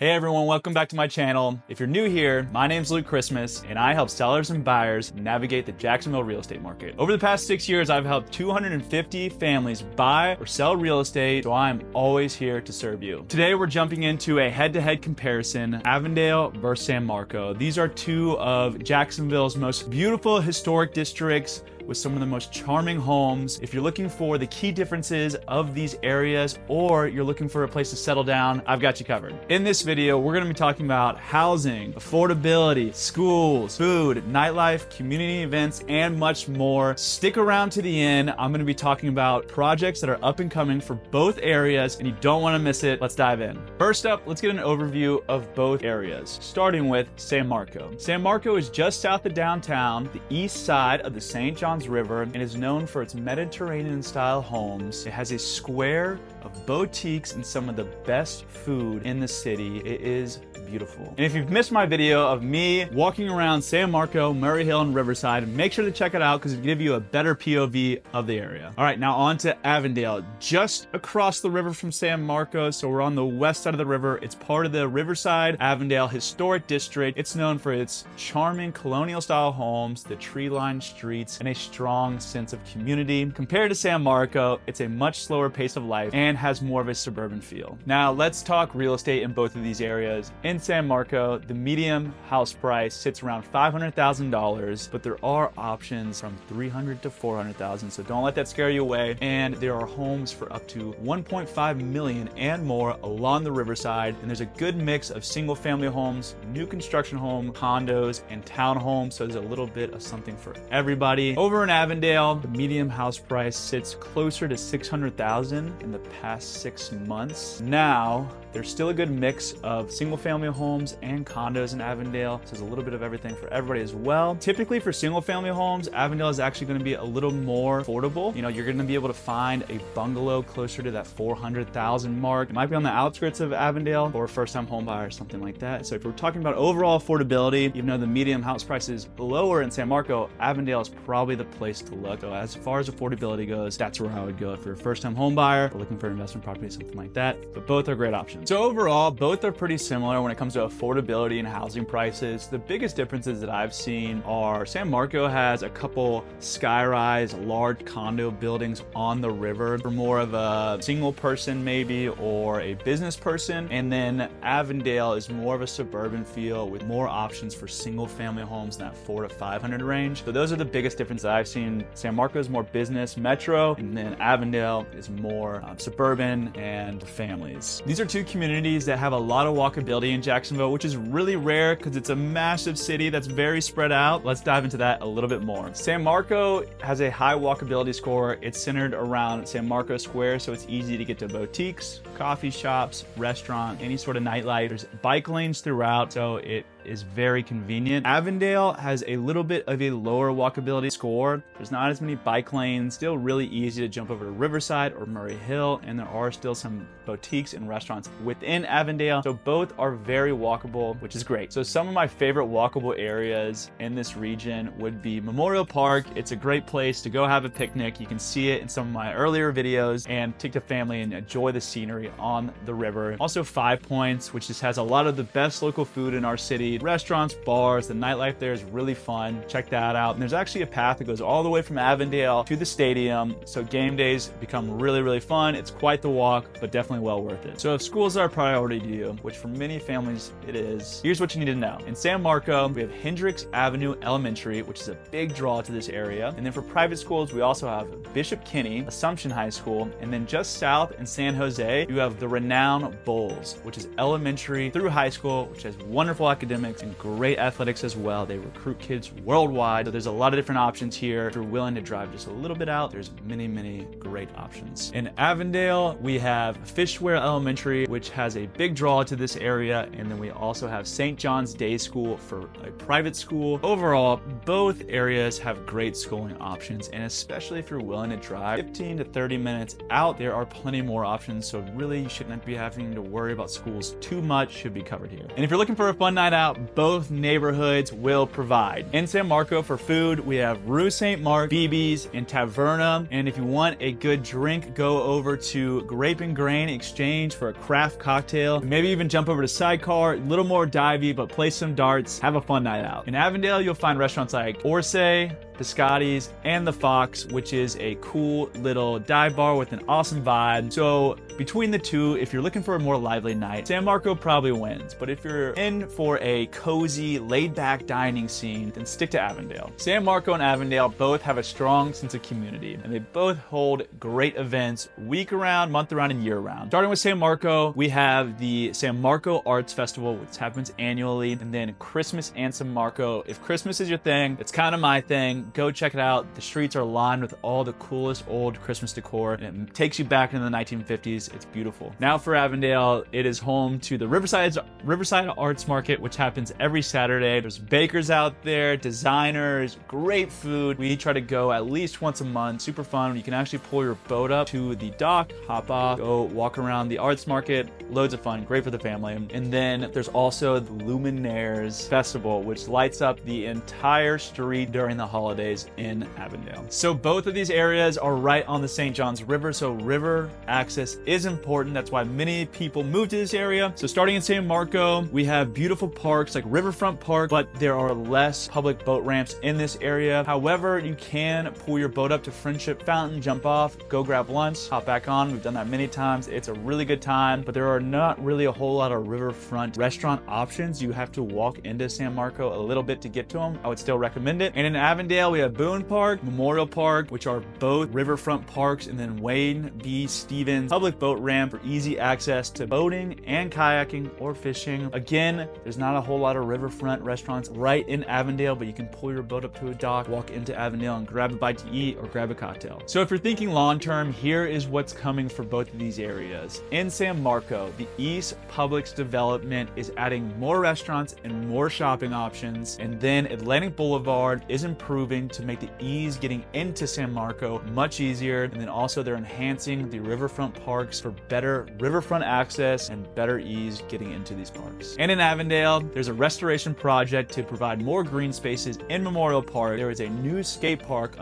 Hey everyone, welcome back to my channel. If you're new here, my name's Luke Christmas and I help sellers and buyers navigate the Jacksonville real estate market. Over the past 6 years, I've helped 250 families buy or sell real estate, so I'm always here to serve you. Today, we're jumping into a head-to-head comparison, Avondale versus San Marco. These are two of Jacksonville's most beautiful historic districts with some of the most charming homes. If you're looking for the key differences of these areas or you're looking for a place to settle down, I've got you covered. In this video, we're gonna be talking about housing, affordability, schools, food, nightlife, community events, and much more. Stick around to the end. I'm gonna be talking about projects that are up and coming for both areas and you don't wanna miss it. Let's dive in. First up, let's get an overview of both areas, starting with San Marco. San Marco is just south of downtown, the east side of the St. John's River, and is known for its Mediterranean style homes. It has a square of boutiques and some of the best food in the city. It is beautiful. And if you've missed my video of me walking around San Marco, Murray Hill, and Riverside, make sure to check it out because it'll give you a better POV of the area. All right, now on to Avondale, just across the river from San Marco. So we're on the west side of the river. It's part of the Riverside Avondale Historic District. It's known for its charming colonial style homes, the tree-lined streets, and a strong sense of community. Compared to San Marco, it's a much slower pace of life and has more of a suburban feel. Now let's talk real estate in both of these areas. In San Marco, the median house price sits around $500,000, but there are options from $300,000 to $400,000, so don't let that scare you away. And there are homes for up to $1.5 million and more along the riverside, and there's a good mix of single-family homes, new construction homes, condos, and townhomes, so there's a little bit of something for everybody. Over in Avondale, the median house price sits closer to $600,000 in the past 6 months. Now, there's still a good mix of single-family homes and condos in Avondale, so there's a little bit of everything for everybody as well. Typically for single-family homes, Avondale is actually going to be a little more affordable. You know, you're going to be able to find a bungalow closer to that $400,000 mark. It might be on the outskirts of Avondale or a first-time home buyer or something like that. So if we're talking about overall affordability, even though the median house price is lower in San Marco, Avondale is probably the place to look. So as far as affordability goes, that's where I would go if you're a first-time home buyer or looking for an investment property, something like that. But both are great options. So overall, both are pretty similar when it comes to affordability and housing prices. The biggest differences that I've seen are San Marco has a couple sky-rise, large condo buildings on the river for more of a single person maybe or a business person. And then Avondale is more of a suburban feel with more options for single family homes in that 400 to 500 range. So those are the biggest differences I've seen. San Marco is more business, metro, and then Avondale is more suburban and families. These are two communities that have a lot of walkability in Jacksonville, which is really rare because it's a massive city that's very spread out. Let's dive into that a little bit more. San Marco has a high walkability score. It's centered around San Marco Square, so it's easy to get to boutiques, coffee shops, restaurants, any sort of nightlife. There's bike lanes throughout, so it is very convenient. Avondale has a little bit of a lower walkability score. There's not as many bike lanes, still really easy to jump over to Riverside or Murray Hill, and there are still some boutiques and restaurants within Avondale, so both are very walkable, which is great. So some of my favorite walkable areas in this region would be Memorial Park. It's a great place to go have a picnic. You can see it in some of my earlier videos, and take the family and enjoy the scenery on the river. Also 5 Points, which just has a lot of the best local food in our city. Restaurants, bars, the nightlife there is really fun. Check that out. And there's actually a path that goes all the way from Avondale to the stadium, so game days become really, really fun. It's quite the walk, but definitely well worth it. So if schools are a priority to you, which for many families it is, here's what you need to know. In San Marco, we have Hendricks Avenue Elementary, which is a big draw to this area. And then for private schools, we also have Bishop Kinney, Assumption High School, and then just south in San Jose, you have the renowned Bulls, which is elementary through high school, which has wonderful academics and great athletics as well. They recruit kids worldwide, so there's a lot of different options here. If you're willing to drive just a little bit out, there's many, many great options. In Avondale, we have Fishware Elementary, which has a big draw to this area, and then we also have St. John's Day School for a private school. Overall, both areas have great schooling options, and especially if you're willing to drive 15 to 30 minutes out, there are plenty more options, so really you shouldn't be having to worry about schools too much. Should be covered here. And if you're looking for a fun night out, out both neighborhoods will provide. In San Marco for food, we have Rue St. Mark, BB's, and Taverna. And if you want a good drink, go over to Grape and Grain Exchange for a craft cocktail. Maybe even jump over to Sidecar, a little more divey, but play some darts, have a fun night out. In Avondale, you'll find restaurants like Orsay, Biscotti's, and The Fox, which is a cool little dive bar with an awesome vibe. So between the two, if you're looking for a more lively night, San Marco probably wins. But if you're in for a cozy, laid-back dining scene, then stick to Avondale. San Marco and Avondale both have a strong sense of community, and they both hold great events week-around, month-around, and year-round. Starting with San Marco, we have the San Marco Arts Festival, which happens annually, and then Christmas and San Marco. If Christmas is your thing, it's kind of my thing. Go check it out. The streets are lined with all the coolest old Christmas decor, and it takes you back into the 1950s. It's beautiful. Now for Avondale, it is home to the Riverside Arts Market, which happens every Saturday. There's bakers out there, designers, great food. We try to go at least once a month. Super fun. You can actually pull your boat up to the dock, hop off, go walk around the arts market. Loads of fun. Great for the family. And then there's also the Luminaires Festival, which lights up the entire street during the holidays in Avondale. So both of these areas are right on the St. Johns River, so river access is important. That's why many people move to this area. So starting in San Marco, we have beautiful parks like Riverfront Park, but there are less public boat ramps in this area. However, you can pull your boat up to Friendship Fountain, jump off, go grab lunch, hop back on. We've done that many times. It's a really good time, but there are not really a whole lot of riverfront restaurant options. You have to walk into San Marco a little bit to get to them. I would still recommend it. And in Avondale, we have Boone Park, Memorial Park, which are both riverfront parks, and then Wayne B. Stevens public boat ramp for easy access to boating and kayaking or fishing. Again, there's not a whole lot of riverfront restaurants right in Avondale, but you can pull your boat up to a dock, walk into Avondale, and grab a bite to eat or grab a cocktail. So if you're thinking long-term, here is what's coming for both of these areas. In San Marco, the East Publix development is adding more restaurants and more shopping options, and then Atlantic Boulevard is improving to make the ease getting into San Marco much easier. And then also they're enhancing the riverfront parks for better riverfront access and better ease getting into these parks. And in Avondale, there's a restoration project to provide more green spaces in Memorial Park. There is a new skate park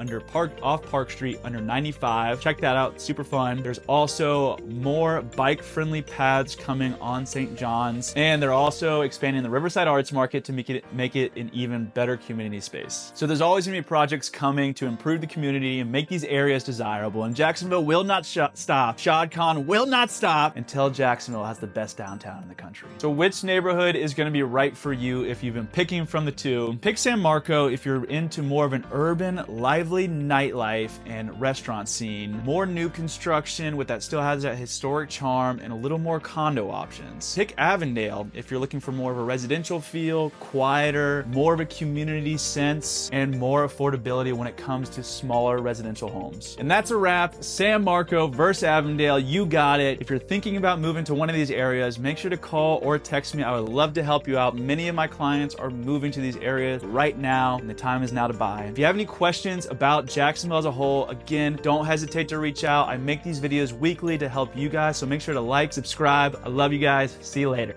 off Park Street under 95. Check that out, super fun. There's also more bike-friendly paths coming on St. John's, and they're also expanding the Riverside Arts Market to make it an even better community space. So there's always gonna be projects coming to improve the community and make these areas desirable, and Jacksonville will not stop. Shad Khan will not stop until Jacksonville has the best downtown in the country. So which neighborhood is gonna be right for you if you've been picking from the two? Pick San Marco if you're into more of an urban, lively nightlife and restaurant scene, more new construction with that still has that historic charm, and a little more condo options. Pick Avondale if you're looking for more of a residential feel, quieter, more of a community sense, and more affordability when it comes to smaller residential homes. And that's a wrap. San Marco versus Avondale, you got it. If you're thinking about moving to one of these areas, make sure to call or text me. I would love to help you out. Many of my clients are moving to these areas right now, and the time is now to buy. If you have any questions about Jacksonville as a whole, again, don't hesitate to reach out. I make these videos weekly to help you guys, so make sure to like, subscribe. I love you guys. See you later.